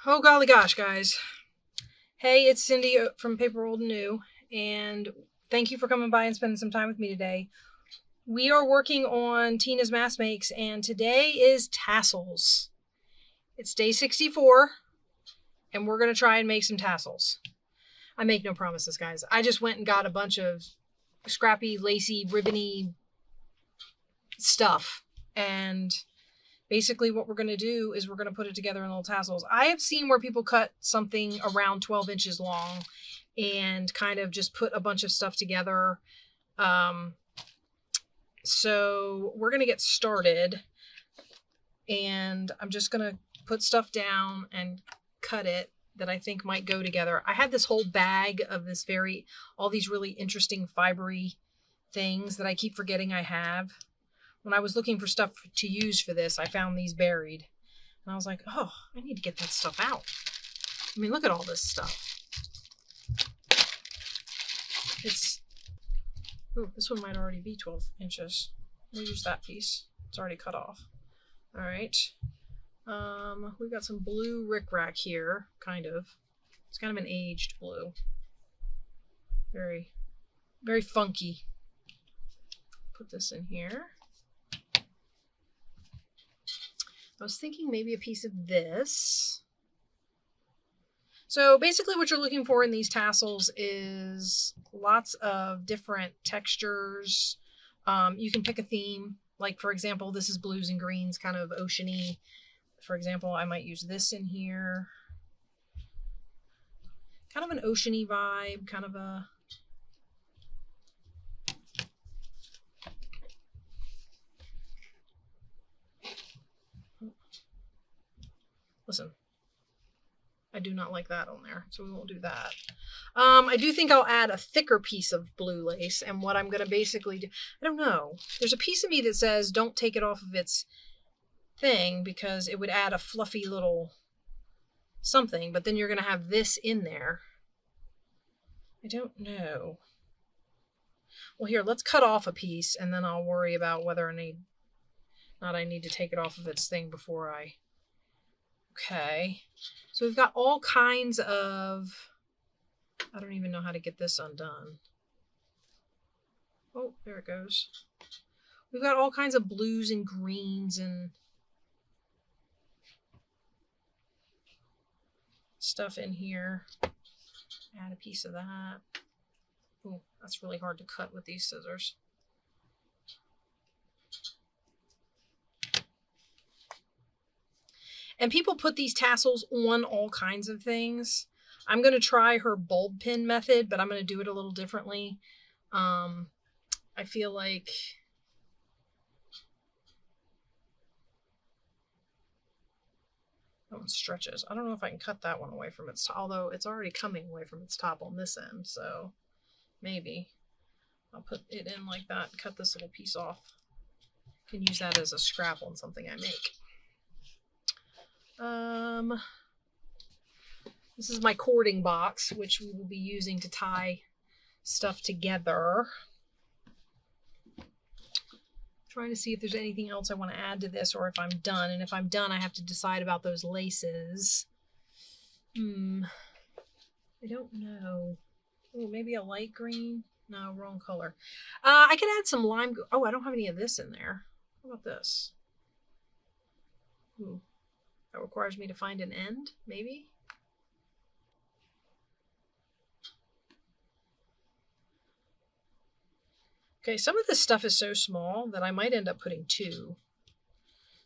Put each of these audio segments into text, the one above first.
Oh golly gosh, guys. Hey, it's Cindy from paper.old.new, and thank you for coming by and spending some time with me today. We are working on Tina's Mass Makes, and today is tassels. It's day 64, and we're going to try and make some tassels. I make no promises, guys. I just went and got a bunch of scrappy, lacy, ribbony stuff, and basically what we're going to do is we're going to put it together in little tassels. I have seen where people cut something around 12 inches long and kind of just put a bunch of stuff together. So we're going to get started, and I'm just going to put stuff down and cut it that I think might go together. I had this whole bag of all these really interesting fibery things that I keep forgetting I have. When I was looking for stuff to use for this, I found these buried. And I was like, oh, I need to get that stuff out. I mean, look at all this stuff. Ooh, this one might already be 12 inches. We'll use that piece. It's already cut off. All right. We've got some blue rickrack here, kind of. It's kind of an aged blue. Very, very funky. Put this in here. I was thinking maybe a piece of this. So basically what you're looking for in these tassels is lots of different textures. You can pick a theme. Like, for example, this is blues and greens, kind of oceany. For example, I might use this in here. Kind of an oceany vibe, kind of a... Listen, I do not like that on there, so we won't do that. I do think I'll add a thicker piece of blue lace, and what I'm going to basically do, I don't know. There's a piece of me that says don't take it off of its thing because it would add a fluffy little something, but then you're going to have this in there. I don't know. Well, here, let's cut off a piece, and then I'll worry about whether I need to take it off of its thing before I... Okay, so we've got all kinds of, I don't even know how to get this undone. Oh, there it goes. We've got all kinds of blues and greens and stuff in here. Add a piece of that. Oh, that's really hard to cut with these scissors. And people put these tassels on all kinds of things. I'm going to try her bulb pin method, but I'm going to do it a little differently. I feel like that one stretches. I don't know if I can cut that one away from its top, although it's already coming away from its top on this end, so maybe I'll put it in like that and cut this little piece off. I can use that as a scrap on something I make. This is my cording box, which we will be using to tie stuff together. Trying to see if there's anything else I want to add to this or if I'm done. And if I'm done, I have to decide about those laces. I don't know. Oh, maybe a light green? No, wrong color. I could add some lime. Oh, I don't have any of this in there. How about this? Ooh. That requires me to find an end, maybe? Okay, some of this stuff is so small that I might end up putting two.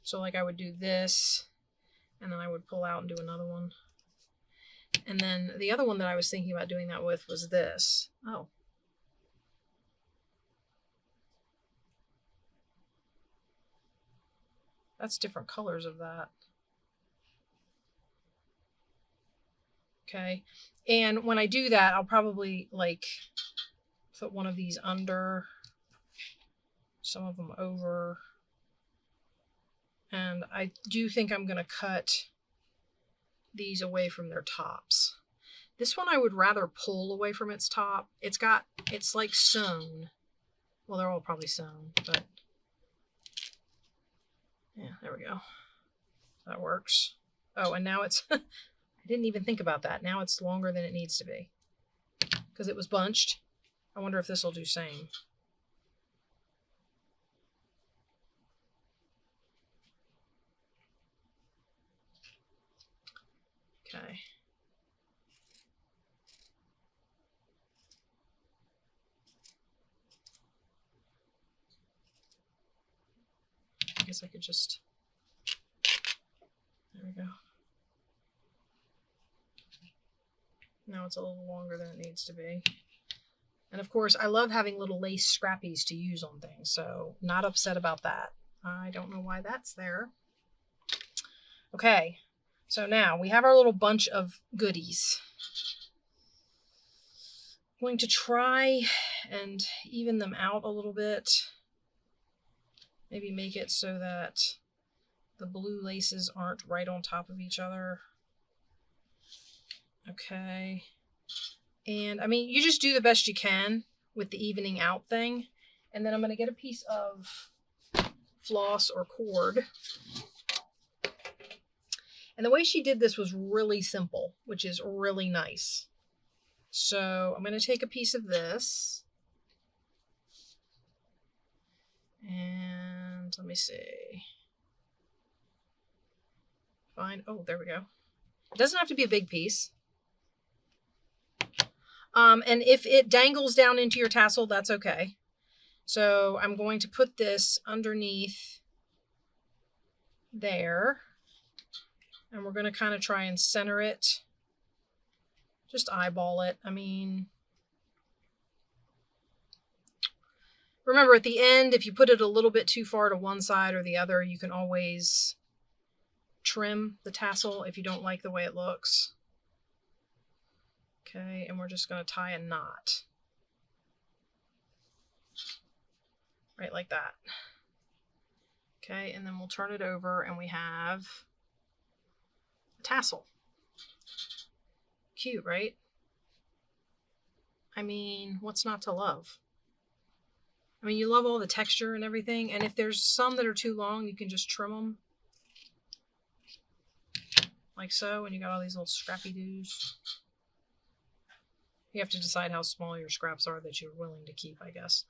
So like I would do this, and then I would pull out and do another one. And then the other one that I was thinking about doing that with was this. Oh. That's different colors of that. Okay, and when I do that, I'll probably like put one of these under, some of them over, and I do think I'm going to cut these away from their tops. This one I would rather pull away from its top. It's like sewn. Well, they're all probably sewn, but yeah, there we go. That works. Oh, and now it's didn't even think about that. Now it's longer than it needs to be because it was bunched. I wonder if this will do same. Okay. I guess I could just, there we go. Now it's a little longer than it needs to be. And of course, I love having little lace scrappies to use on things, so not upset about that. I don't know why that's there. Okay, so now we have our little bunch of goodies. I'm going to try and even them out a little bit. Maybe make it so that the blue laces aren't right on top of each other. Okay. And I mean, you just do the best you can with the evening out thing. And then I'm going to get a piece of floss or cord. And the way she did this was really simple, which is really nice. So I'm going to take a piece of this. And let me see. Fine. Oh, there we go. It doesn't have to be a big piece. And if it dangles down into your tassel, that's okay. So I'm going to put this underneath there. And we're going to kind of try and center it. Just eyeball it. I mean, remember at the end, if you put it a little bit too far to one side or the other, you can always trim the tassel if you don't like the way it looks. Okay, and we're just going to tie a knot. Right like that. Okay, and then we'll turn it over and we have a tassel. Cute, right? I mean, what's not to love? I mean, you love all the texture and everything, and if there's some that are too long, you can just trim them. Like so, and you got all these little scrappy doos. You have to decide how small your scraps are that you're willing to keep, I guess.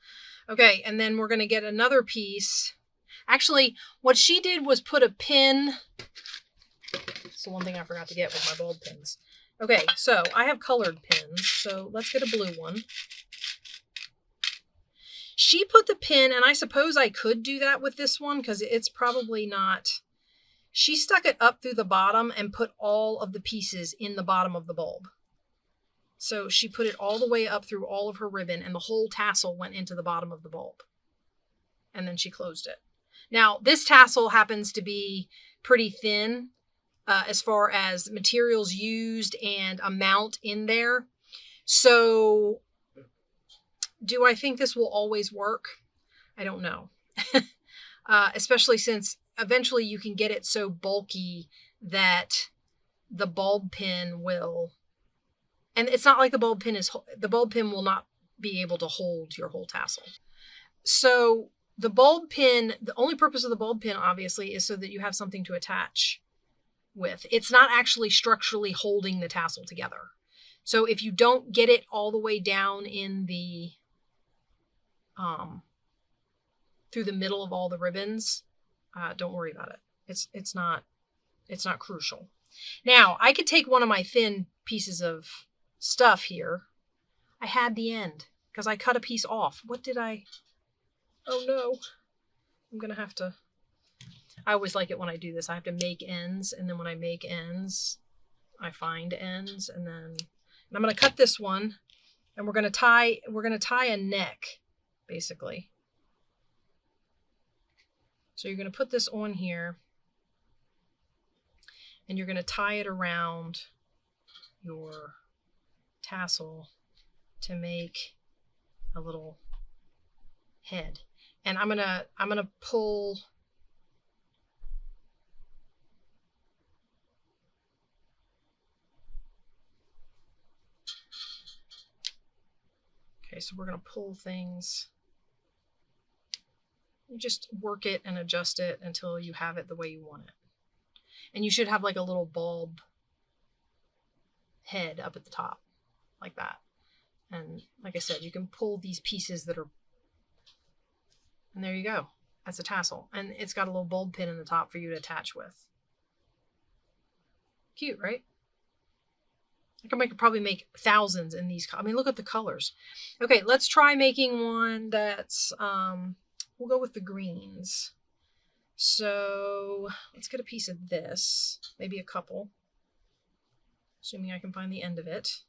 Okay, and then we're going to get another piece. Actually, what she did was put a pin. It's the one thing I forgot to get with my bulb pins. Okay, so I have colored pins, so let's get a blue one. She put the pin, and I suppose I could do that with this one because it's probably not. She stuck it up through the bottom and put all of the pieces in the bottom of the bulb. So she put it all the way up through all of her ribbon, and the whole tassel went into the bottom of the bulb. And then she closed it. Now, this tassel happens to be pretty thin as far as materials used and amount in there. So do I think this will always work? I don't know. Especially since eventually you can get it so bulky that the bulb pin will, and it's not like the bulb pin will not be able to hold your whole tassel. So the bulb pin, the only purpose of the bulb pin obviously is so that you have something to attach with. It's not actually structurally holding the tassel together. So if you don't get it all the way down in the through the middle of all the ribbons, don't worry about it. It's not crucial. Now, I could take one of my thin pieces of stuff here. I had the end because I cut a piece off. What did I? Oh no. I'm going to have to. I always like it when I do this. I have to make ends, and then when I make ends, I find ends, and then I'm going to cut this one, and we're going to tie a neck, basically. So you're going to put this on here, and you're going to tie it around your tassel to make a little head. And I'm gonna pull. Okay, so we're gonna pull things. You just work it and adjust it until you have it the way you want it. And you should have like a little bulb head up at the top like that. And like I said, you can pull these pieces that are, and there you go. That's a tassel. And it's got a little bulb pin in the top for you to attach with. Cute, right? I could probably make thousands in these. I mean, look at the colors. Okay, let's try making one that's, we'll go with the greens. So let's get a piece of this, maybe a couple, assuming I can find the end of it.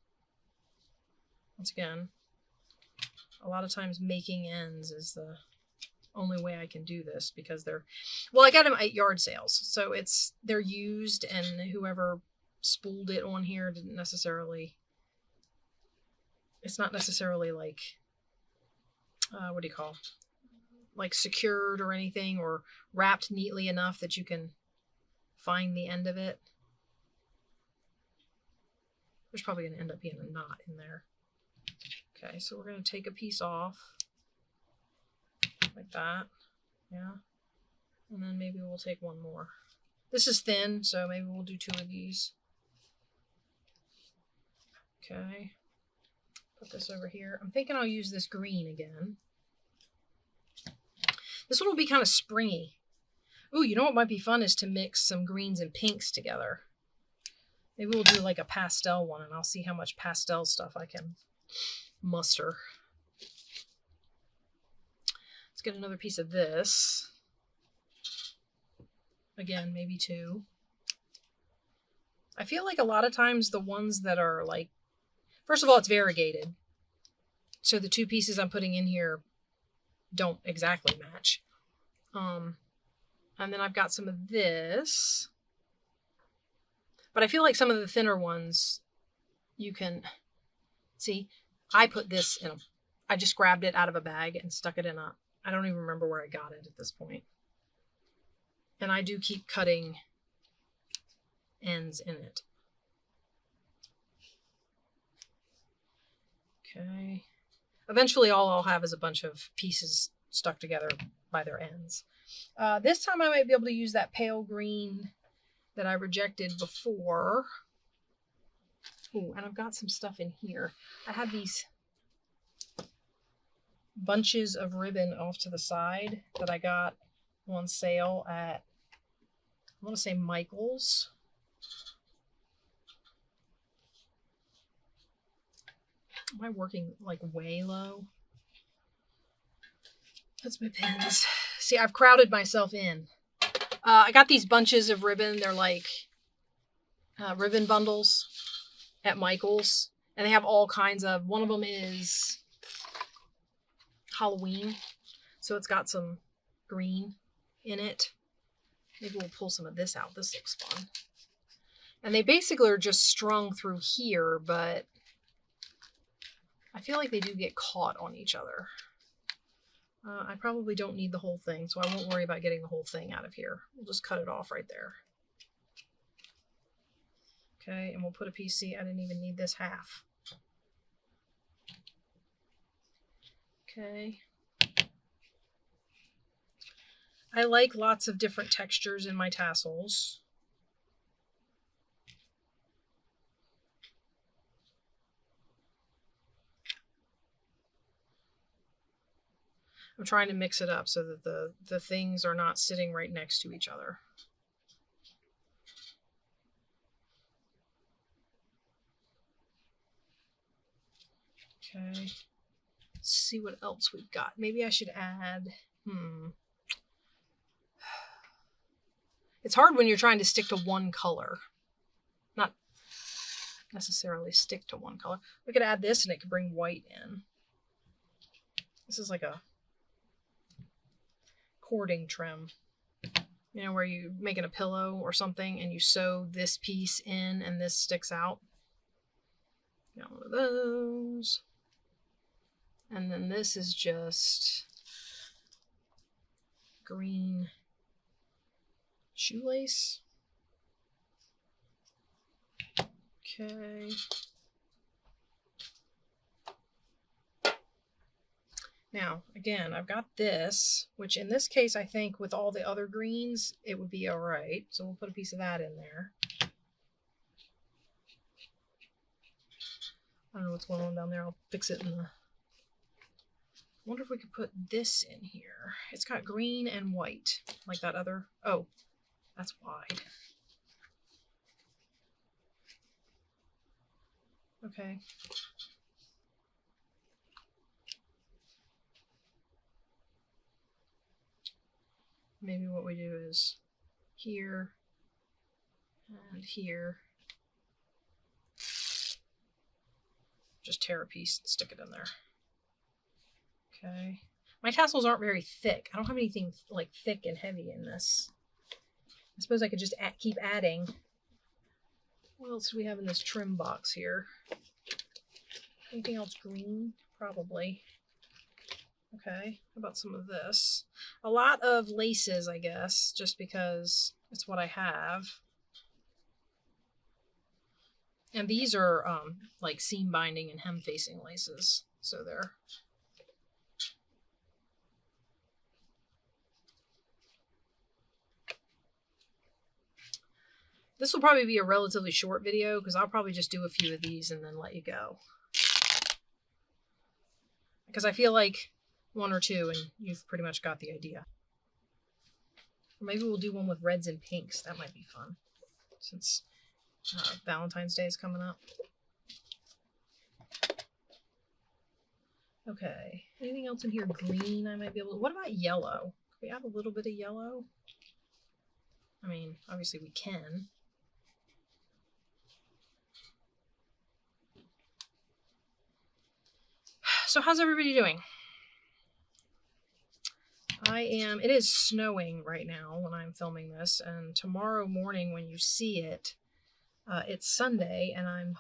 Once again, a lot of times making ends is the only way I can do this because they're, well, I got them at yard sales. So they're used, and whoever spooled it on here didn't necessarily, it's not necessarily like, what do you call, like secured or anything, or wrapped neatly enough that you can find the end of it. There's probably going to end up being a knot in there. Okay, so we're going to take a piece off like that. Yeah. And then maybe we'll take one more. This is thin, so maybe we'll do 2 of these. Okay. Put this over here. I'm thinking I'll use this green again. This one will be kind of springy. Ooh, you know what might be fun is to mix some greens and pinks together. Maybe we'll do like a pastel one, and I'll see how much pastel stuff I can muster. Let's get another piece of this. Again, maybe 2. I feel like a lot of times the ones that are like, first of all, it's variegated. So the 2 pieces I'm putting in here don't exactly match. And then I've got some of this. But I feel like some of the thinner ones, you can see, I put this in I just grabbed it out of a bag and stuck it in I don't even remember where I got it at this point. And I do keep cutting ends in it. Okay. Eventually all I'll have is a bunch of pieces stuck together by their ends. This time I might be able to use that pale green that I rejected before. Ooh, and I've got some stuff in here. I have these bunches of ribbon off to the side that I got on sale at, I want to say Michael's. Am I working like way low? That's my pins. See, I've crowded myself in. I got these bunches of ribbon. They're like ribbon bundles at Michael's. And they have all kinds of, one of them is Halloween. So it's got some green in it. Maybe we'll pull some of this out. This looks fun. And they basically are just strung through here, but I feel like they do get caught on each other. I probably don't need the whole thing, so I won't worry about getting the whole thing out of here. We'll just cut it off right there. Okay, and we'll put a piece, see, I didn't even need this half. Okay. I like lots of different textures in my tassels. I'm trying to mix it up so that the things are not sitting right next to each other. Okay. Let's see what else we've got. Maybe I should add, It's hard when you're trying to stick to one color. Not necessarily stick to one color. We could add this and it could bring white in. This is like a cording trim. You know, where you're making a pillow or something and you sew this piece in and this sticks out. Got one of those. And then this is just green shoelace. Okay. Now, again, I've got this, which in this case, I think with all the other greens, it would be all right. So we'll put a piece of that in there. I don't know what's going on down there. I'll fix it in the... I wonder if we could put this in here. It's got green and white, like that other... Oh, that's wide. Okay. Maybe what we do is here and here. Just tear a piece and stick it in there. Okay. My tassels aren't very thick. I don't have anything like thick and heavy in this. I suppose I could just keep adding. What else do we have in this trim box here? Anything else green? Probably. Okay. How about some of this? A lot of laces, I guess, just because it's what I have. And these are like seam binding and hem facing laces. So they're... This will probably be a relatively short video because I'll probably just do a few of these and then let you go. Because I feel like one or two and you've pretty much got the idea. Or maybe we'll do one with reds and pinks. That might be fun since Valentine's Day is coming up. Okay. Anything else in here green I might be able to... What about yellow? Can we add a little bit of yellow? I mean, obviously we can. So how's everybody doing? It is snowing right now when I'm filming this, and tomorrow morning when you see it, it's Sunday, and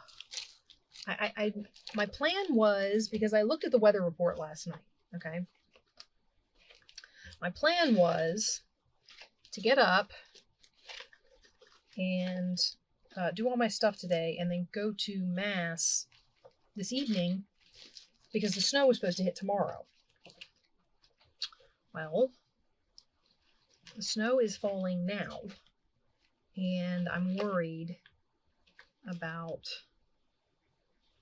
my plan was, because I looked at the weather report last night, okay? My plan was to get up and do all my stuff today and then go to Mass this evening because the snow was supposed to hit tomorrow. Well, the snow is falling now, and I'm worried about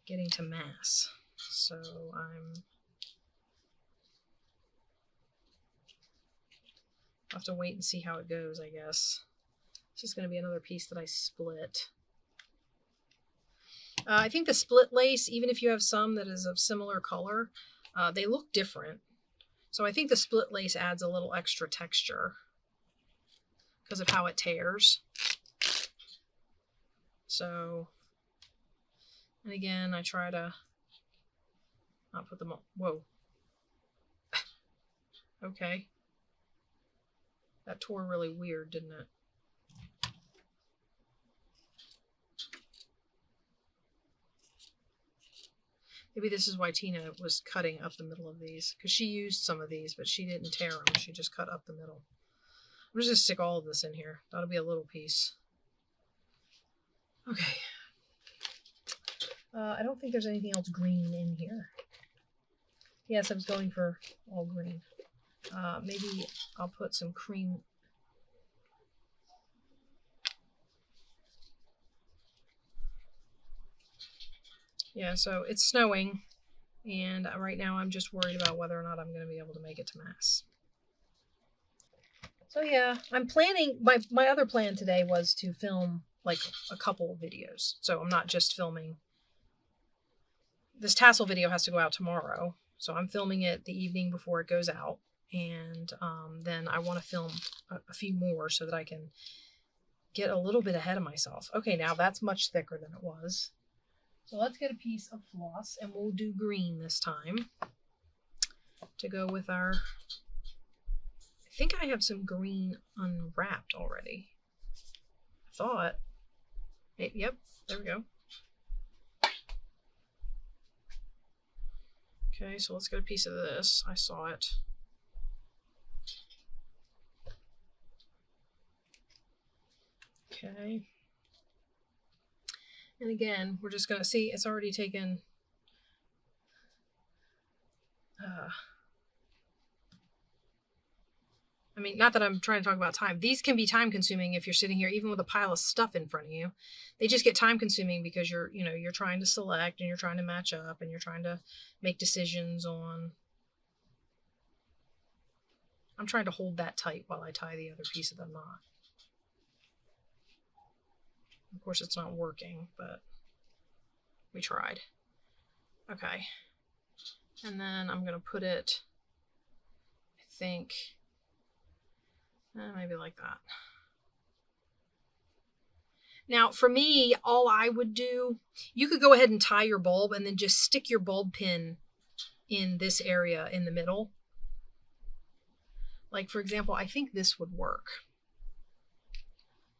getting to Mass. So I'll have to wait and see how it goes, I guess. This is going to be another piece that I split. I think the split lace, even if you have some that is of similar color, they look different. So I think the split lace adds a little extra texture because of how it tears. So, and again, I try to not put them on. Whoa. Okay. That tore really weird, didn't it? Maybe this is why Tina was cutting up the middle of these, because she used some of these, but she didn't tear them. She just cut up the middle. I'm just going to stick all of this in here. That'll be a little piece. Okay. I don't think there's anything else green in here. Yes, I was going for all green. Maybe I'll put some cream. Yeah, so it's snowing, and right now I'm just worried about whether or not I'm going to be able to make it to Mass. So yeah, I'm planning, my other plan today was to film like a couple videos. So I'm not just filming. This tassel video has to go out tomorrow, so I'm filming it the evening before it goes out, and then I want to film a few more so that I can get a little bit ahead of myself. Okay, now that's much thicker than it was. So let's get a piece of floss, and we'll do green this time to go with our... I think I have some green unwrapped already. I thought. Yep, there we go. Okay, so let's get a piece of this. I saw it. Okay. And again, we're just going to see, it's already taken I mean, not that I'm trying to talk about time. These can be time consuming if you're sitting here, even with a pile of stuff in front of you. They just get time consuming because you're trying to select and you're trying to match up and you're trying to make decisions on. I'm trying to hold that tight while I tie the other piece of the knot. Of course, it's not working, but we tried. Okay. And then I'm going to put it, I think, maybe like that. Now, for me, all I would do, you could go ahead and tie your bulb and then just stick your bulb pin in this area in the middle. Like, for example, I think this would work.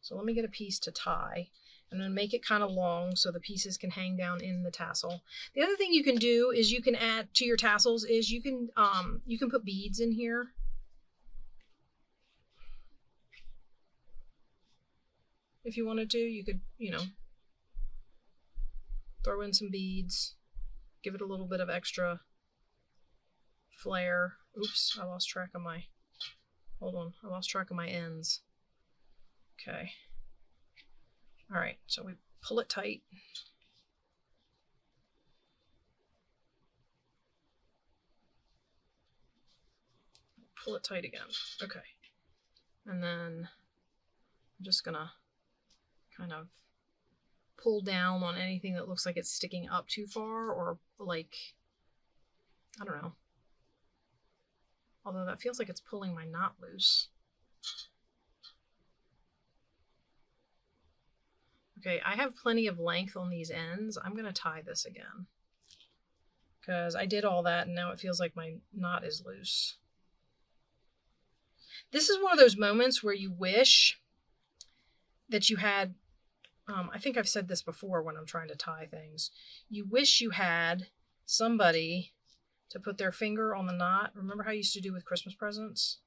So let me get a piece to tie. And then make it kind of long so the pieces can hang down in the tassel. The other thing you can do is you can add to your tassels is you can put beads in here. If you wanted to, you could, throw in some beads, give it a little bit of extra flair. Oops, I lost track of my, hold on, I lost track of my ends. Okay. All right, so we pull it tight. Pull it tight again. Okay. And then I'm just gonna kind of pull down on anything that looks like it's sticking up too far, or like, I don't know. Although that feels like it's pulling my knot loose. Okay, I have plenty of length on these ends. I'm going to tie this again because I did all that and now it feels like my knot is loose. This is one of those moments where you wish that you had, I think I've said this before when I'm trying to tie things, you wish you had somebody to put their finger on the knot. Remember how you used to do with Christmas presents?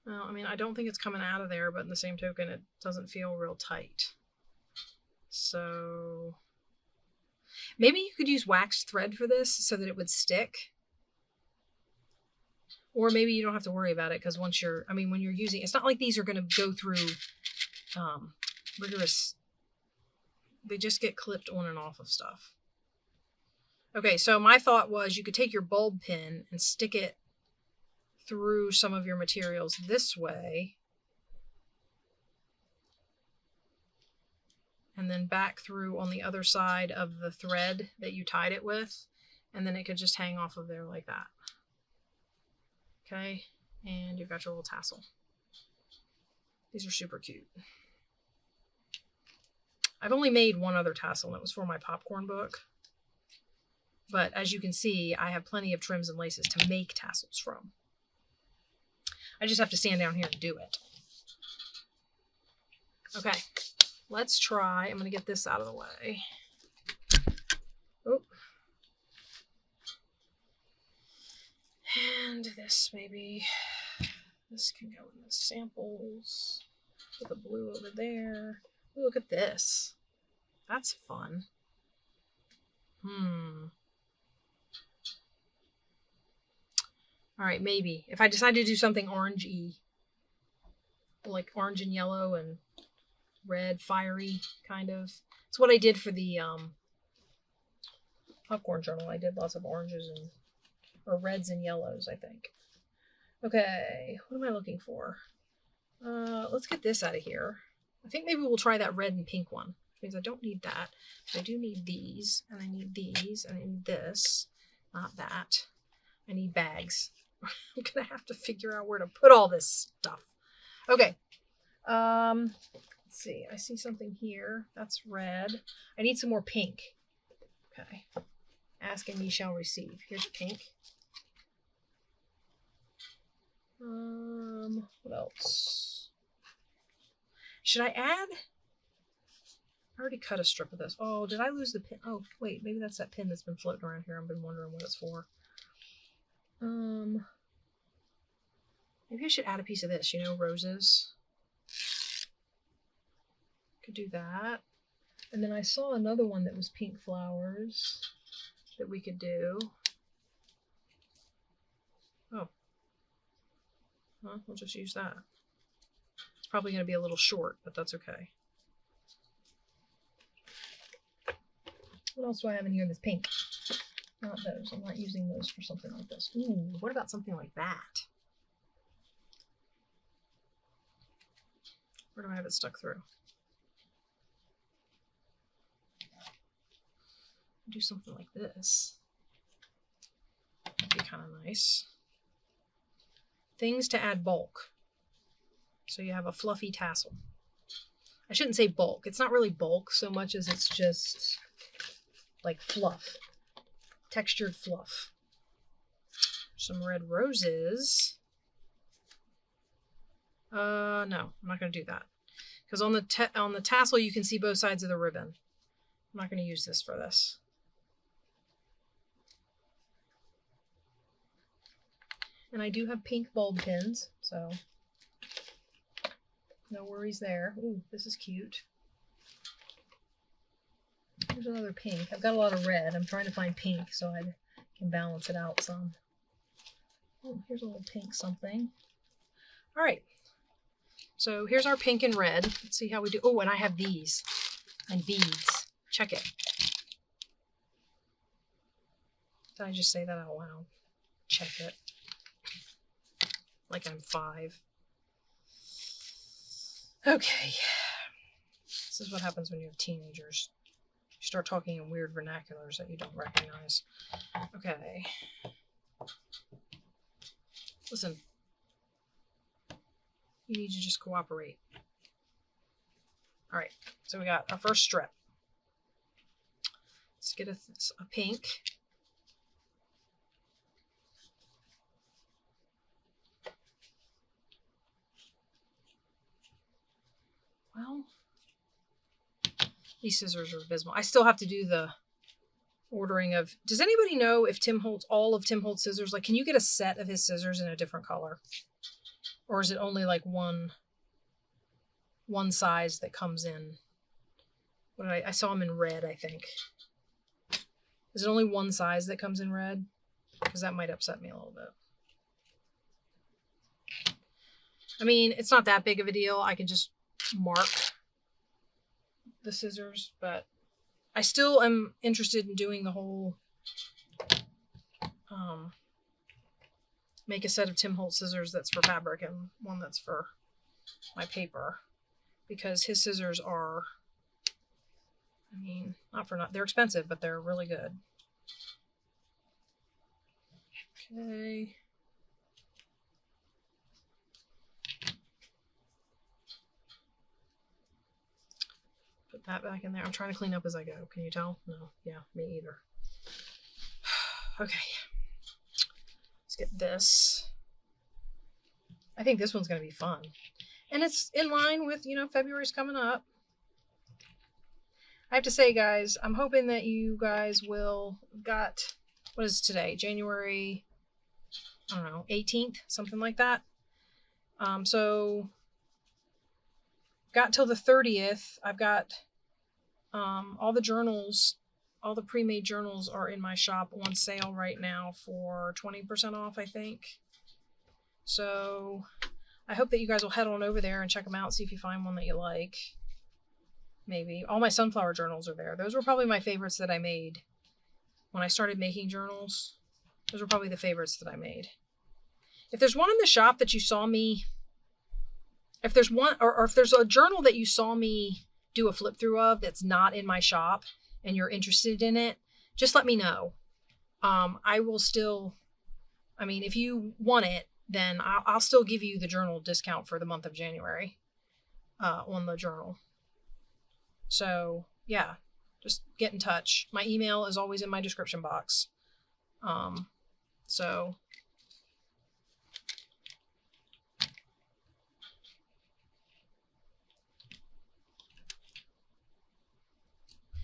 Well, I mean, I don't think it's coming out of there, but in the same token, it doesn't feel real tight. So maybe you could use waxed thread for this so that it would stick. Or maybe you don't have to worry about it because once you're, when you're using, it's not like these are going to go through rigorous, they just get clipped on and off of stuff. Okay, so my thought was you could take your bulb pin and stick it through some of your materials this way and then back through on the other side of the thread that you tied it with, and then it could just hang off of there like that. Okay, and you've got your little tassel. These are super cute. I've only made one other tassel and it was for my popcorn book, but as you can see I have plenty of trims and laces to make tassels from. I just have to stand down here and do it. Okay, let's try. I'm going to get this out of the way. Oh. And this maybe, this can go in the samples. Put the blue over there. Ooh, look at this. That's fun. All right, maybe. If I decide to do something orangey, like orange and yellow and red, fiery kind of. It's what I did for the popcorn journal. I did lots of oranges or reds and yellows, I think. Okay, what am I looking for? Let's get this out of here. I think maybe we'll try that red and pink one. Which means I don't need that. I do need these, and I need these, and I need this. Not that. I need bags. I'm gonna have to figure out where to put all this stuff. Okay. Let's see. I see something here. That's red. I need some more pink. Okay. Ask and ye shall receive. Here's pink. What else? Should I add? I already cut a strip of this. Oh, did I lose the pin? Oh, wait, maybe that's that pin that's been floating around here. I've been wondering what it's for. Maybe I should add a piece of this, roses. Could do that. And then I saw another one that was pink flowers. that we could do. Oh, well, we'll just use that. It's probably going to be a little short, but that's okay. What else do I have in here that's pink? Not those. I'm not using those for something like this. Ooh, what about something like that? Where do I have it stuck through? Do something like this. That'd be kind of nice. Things to add bulk. So you have a fluffy tassel. I shouldn't say bulk. It's not really bulk so much as it's just like fluff. Textured fluff. Some red roses. No, I'm not going to do that. Because on the tassel you can see both sides of the ribbon. I'm not going to use this for this. And I do have pink bulb pins, so no worries there. Ooh, this is cute. Here's another pink. I've got a lot of red. I'm trying to find pink so I can balance it out some. Oh, here's a little pink something. All right. So here's our pink and red. Let's see how we do. Oh, and I have these and beads. Check it. Did I just say that out loud? Check it. Like I'm 5. Okay. This is what happens when you have teenagers. You start talking in weird vernaculars that you don't recognize. Okay. Listen. You need to just cooperate. All right. So we got our first strip. Let's get a pink. Well, these scissors are abysmal. I still have to do the ordering of... Does anybody know if Tim Holtz, all of Tim Holtz scissors, like, can you get a set of his scissors in a different color? Or is it only like one size that comes in? What did I saw him in red, I think. Is it only one size that comes in red? Because that might upset me a little bit. I mean, it's not that big of a deal. I can just mark the scissors, but I still am interested in doing the whole make a set of Tim Holtz scissors that's for fabric and one that's for my paper, because his scissors are, I mean, they're expensive, but they're really good. Okay. Put that back in there. I'm trying to clean up as I go. Can you tell? No. Yeah, me either. Okay. Let's get this. I think this one's going to be fun. And it's in line with, you know, February's coming up. I have to say, guys, I'm hoping that you guys will what is today? January, I don't know, 18th, something like that. So got till the 30th. I've got all the journals, all the pre-made journals are in my shop on sale right now for 20% off, I think. So I hope that you guys will head on over there and check them out, see if you find one that you like. Maybe. All my sunflower journals are there. Those were probably my favorites that I made. When I started making journals, those were probably the favorites that I made. If there's one in the shop that you saw me, if there's one, or if there's a journal that you saw me do a flip through of that's not in my shop and you're interested in it, just let me know. I will still, I mean, if you want it, then I'll still give you the journal discount for the month of January on the journal. So yeah, just get in touch. My email is always in my description box. So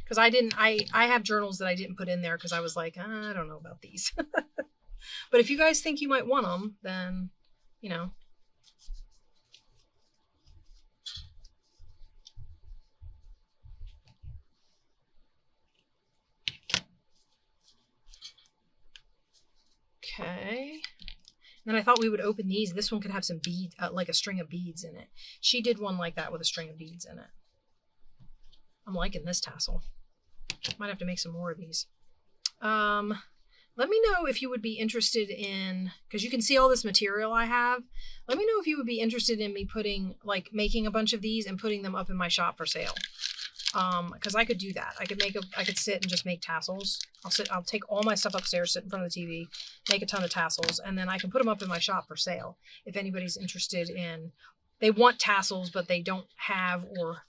because I have journals that I didn't put in there because I was like, I don't know about these. But if you guys think you might want them, then, you know. Okay. Then I thought we would open these. This one could have some beads, like a string of beads in it. She did one like that with a string of beads in it. I'm liking this tassel. Might have to make some more of these. Let me know if you would be interested in, because you can see all this material I have. Let me know if you would be interested in me putting, like, making a bunch of these and putting them up in my shop for sale. Because I could do that. I could sit and just make tassels. I'll take all my stuff upstairs, sit in front of the TV, make a ton of tassels, and then I can put them up in my shop for sale. If anybody's interested in, they want tassels, but they don't have, or,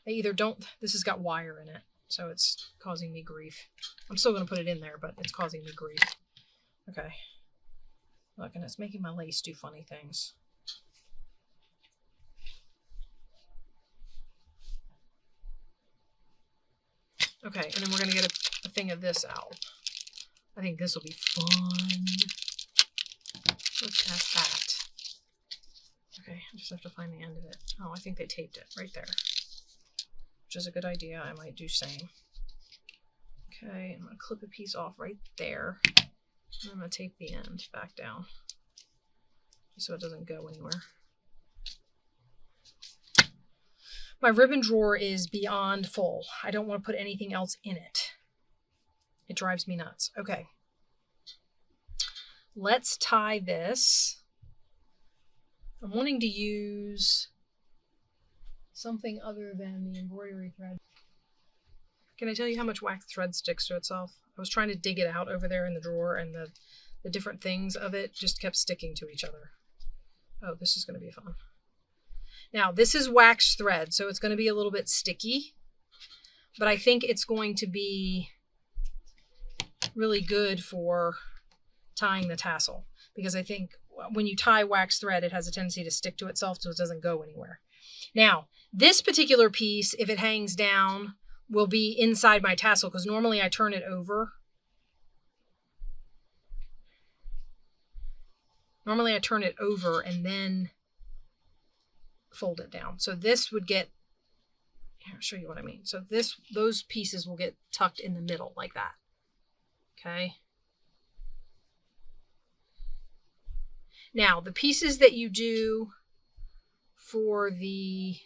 they either don't, this has got wire in it, so it's causing me grief. I'm still going to put it in there, but it's causing me grief. Okay. Look, and it's making my lace do funny things. Okay, and then we're going to get a thing of this out. I think this will be fun. Let's test that. Okay, I just have to find the end of it. Oh, I think they taped it right there, which is a good idea. I might do same. Okay, I'm going to clip a piece off right there. And I'm going to tape the end back down so it doesn't go anywhere. My ribbon drawer is beyond full. I don't want to put anything else in it. It drives me nuts. Okay. Let's tie this. I'm wanting to use something other than the embroidery thread. Can I tell you how much wax thread sticks to itself? I was trying to dig it out over there in the drawer, and the different things of it just kept sticking to each other. Oh, this is going to be fun. Now, this is wax thread, so it's going to be a little bit sticky, but I think it's going to be really good for tying the tassel, because I think when you tie wax thread, it has a tendency to stick to itself so it doesn't go anywhere. Now, this particular piece, if it hangs down, will be inside my tassel, because normally I turn it over. Normally I turn it over and then fold it down. So this would get, here, I'll show you what I mean. So those pieces will get tucked in the middle like that. Okay. Now, the pieces that you do for the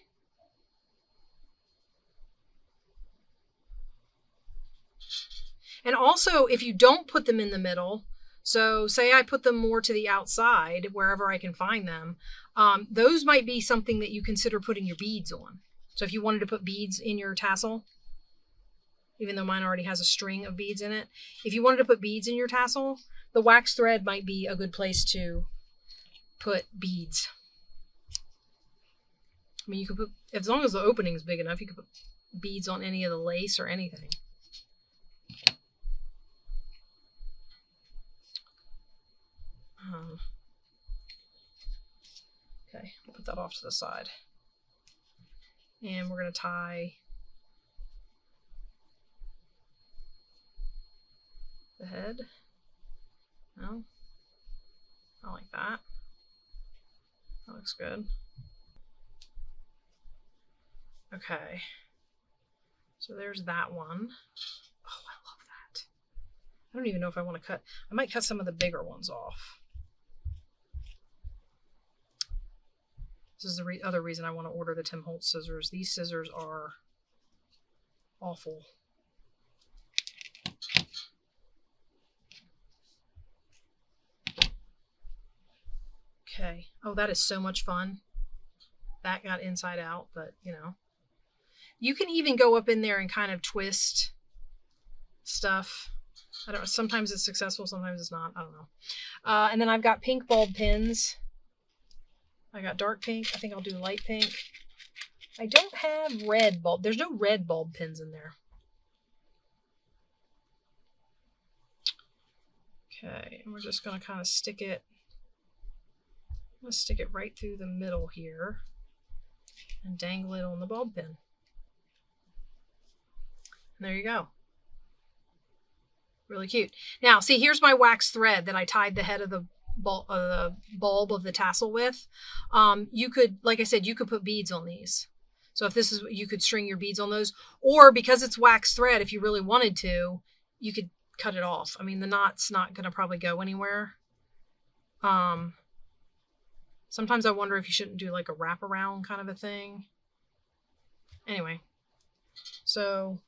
and also, if you don't put them in the middle, so say I put them more to the outside, wherever I can find them, those might be something that you consider putting your beads on. So if you wanted to put beads in your tassel, even though mine already has a string of beads in it, if you wanted to put beads in your tassel, the wax thread might be a good place to put beads. I mean, you could put, as long as the opening is big enough, you could put beads on any of the lace or anything. Okay, I'll put that off to the side. And we're going to tie the head. No, I like that. That looks good. Okay, so there's that one. Oh, I love that. I don't even know if I want to cut. I might cut some of the bigger ones off. This is the other reason I want to order the Tim Holtz scissors. These scissors are awful. Okay. Oh, that is so much fun. That got inside out, but you know. You can even go up in there and kind of twist stuff. I don't know. Sometimes it's successful, sometimes it's not. I don't know. And then I've got pink bulb pins. I got dark pink. I think I'll do light pink. I don't have red bulb. There's no red bulb pins in there. Okay, and we're just going to kind of stick it. I'm going to stick it right through the middle here and dangle it on the bulb pin. And there you go. Really cute. Now, see, here's my wax thread that I tied the head of the bulb of the tassel with. You could, like I said, you could put beads on these. So if this is, you could string your beads on those, or because it's wax thread, if you really wanted to, you could cut it off. I mean, the knot's not going to probably go anywhere. Sometimes I wonder if you shouldn't do like a wraparound kind of a thing. Anyway, so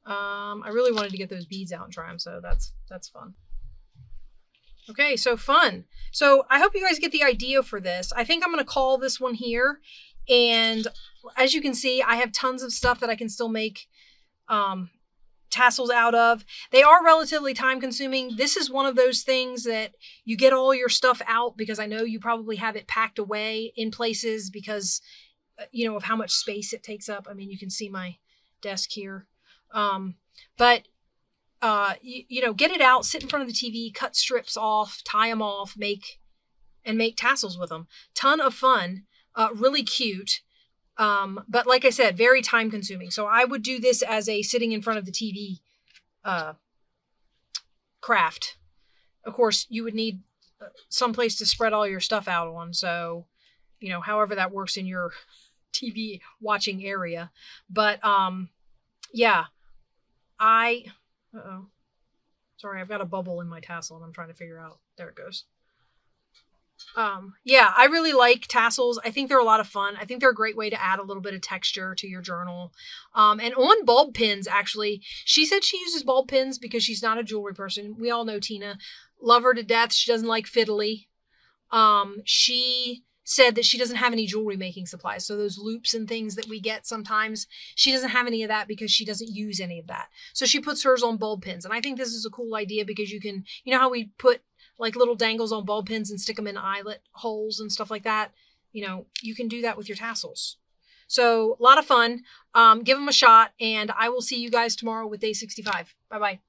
I really wanted to get those beads out and try them, so that's fun. Okay, so fun. So I hope you guys get the idea for this. I think I'm going to call this one here. And as you can see, I have tons of stuff that I can still make tassels out of. They are relatively time consuming. This is one of those things that you get all your stuff out because I know you probably have it packed away in places because, you know, of how much space it takes up. I mean, you can see my desk here. But you know, get it out, sit in front of the TV, cut strips off, tie them off, make tassels with them. Ton of fun, really cute. But like I said, very time consuming. So I would do this as a sitting in front of the TV craft. Of course, you would need some place to spread all your stuff out on. So, you know, however that works in your TV watching area. But yeah, uh-oh. Sorry, I've got a bubble in my tassel and I'm trying to figure out. There it goes. Yeah, I really like tassels. I think they're a lot of fun. I think they're a great way to add a little bit of texture to your journal. And on bulb pins, actually, she said she uses bulb pins because she's not a jewelry person. We all know Tina. Love her to death. She doesn't like fiddly. She said that she doesn't have any jewelry making supplies. So those loops and things that we get sometimes, she doesn't have any of that because she doesn't use any of that. So she puts hers on bulb pins. And I think this is a cool idea because you can, you know how we put like little dangles on bulb pins and stick them in eyelet holes and stuff like that? You know, you can do that with your tassels. So a lot of fun. Give them a shot, and I will see you guys tomorrow with day 65. Bye-bye.